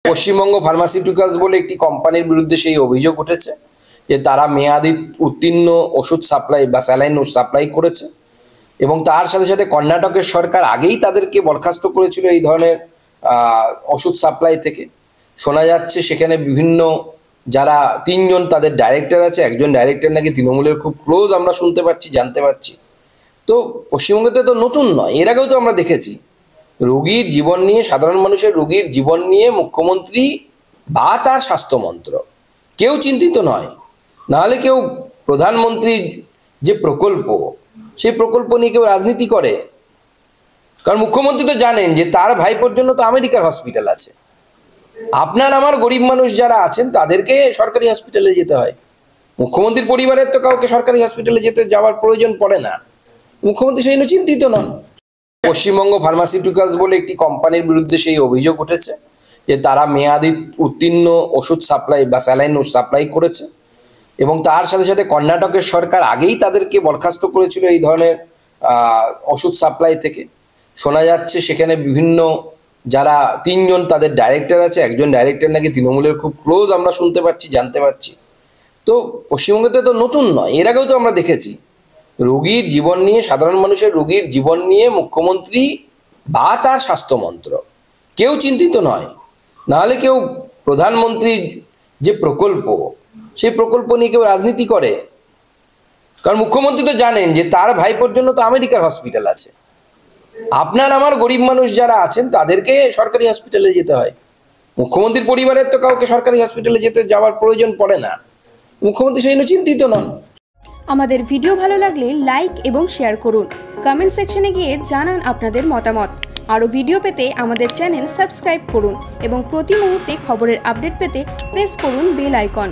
Paschimbanga pharmaceuticals বলে একটি কোম্পানির বিরুদ্ধে সেই অভিযোগ উঠেছে যে তারা মেয়াদি উত্তীর্ণ ওষুধ সাপ্লাই বা স্যালাইন সাপ্লাই করেছে এবং তার সাথে সাথে কর্ণাটকের সরকার আগেই তাদেরকে বরখাস্ত করেছিল এই ধরনের ওষুধ সাপ্লাই থেকে। শোনা যাচ্ছে সেখানে বিভিন্ন যারা তিনজন তাদের ডাইরেক্টর আছে, একজন ডাইরেক্টর নাকি তৃণমূলের খুব ক্লোজ, আমরা শুনতে পাচ্ছি, জানতে পারছি। তো পশ্চিমবঙ্গতে তো নতুন নয়, এর আগেও তো আমরা দেখেছি রোগীর জীবন নিয়ে, সাধারণ মানুষের রোগীর জীবন নিয়ে মুখ্যমন্ত্রী বা তার স্বাস্থ্যমন্ত্রক কেউ চিন্তিত নয়। নাহলে কেউ প্রধানমন্ত্রীর যে প্রকল্প, সেই প্রকল্প নিয়ে কেউ রাজনীতি করে। কারণ মুখ্যমন্ত্রী তো জানেন যে তার ভাইপোর জন্য তো আমেরিকার হসপিটাল আছে। আপনার আমার গরিব মানুষ যারা আছেন তাদেরকে সরকারি হসপিটালে যেতে হয়। মুখ্যমন্ত্রীর পরিবারের তো কাউকে সরকারি হসপিটালে যাওয়ার প্রয়োজন পড়ে না। মুখ্যমন্ত্রী সেই নিয়ে চিন্তিত নন। পশ্চিমবঙ্গ ফার্মাসিউটিক্যালস বলে একটি কোম্পানির বিরুদ্ধে সেই অভিযোগ উঠেছে যে তারা মেয়াদি উত্তীর্ণ ওষুধ সাপ্লাই বা স্যালাইন সাপ্লাই করেছে এবং তার সাথে সাথে কর্ণাটকের সরকার আগেই তাদেরকে বরখাস্ত করেছিল এই ধরনের ওষুধ সাপ্লাই থেকে। শোনা যাচ্ছে সেখানে বিভিন্ন যারা তিনজন তাদের ডাইরেক্টর আছে, একজন ডাইরেক্টর নাকি তৃণমূলের খুব ক্লোজ, আমরা শুনতে পাচ্ছি, জানতে পারছি। তো পশ্চিমবঙ্গতে তো নতুন নয়, এর আগেও তো আমরা দেখেছি রোগীর জীবন নিয়ে, সাধারণ মানুষের রোগীর জীবন নিয়ে মুখ্যমন্ত্রী বা তার স্বাস্থ্যমন্ত্রক কেউ চিন্তিত নয়। নাহলে কেউ প্রধানমন্ত্রীর যে প্রকল্প, সেই প্রকল্প নিয়ে কেউ রাজনীতি করে। কারণ মুখ্যমন্ত্রী তো জানেন যে তার ভাইপোর জন্য তো আমেরিকার হসপিটাল আছে। আপনার আমার গরিব মানুষ যারা আছেন তাদেরকে সরকারি হসপিটালে যেতে হয়। মুখ্যমন্ত্রীর পরিবারের তো কাউকে সরকারি হসপিটালে যাওয়ার প্রয়োজন পড়ে না। মুখ্যমন্ত্রী সেই নিয়ে চিন্তিত নন। আমাদের ভিডিও ভালো লাগলে লাইক এবং শেয়ার করুন। কমেন্ট সেকশনে গিয়ে জানান আপনাদের মতামত। আরও ভিডিও পেতে আমাদের চ্যানেল সাবস্ক্রাইব করুন এবং প্রতি মুহূর্তে খবরের আপডেট পেতে প্রেস করুন বেল আইকন।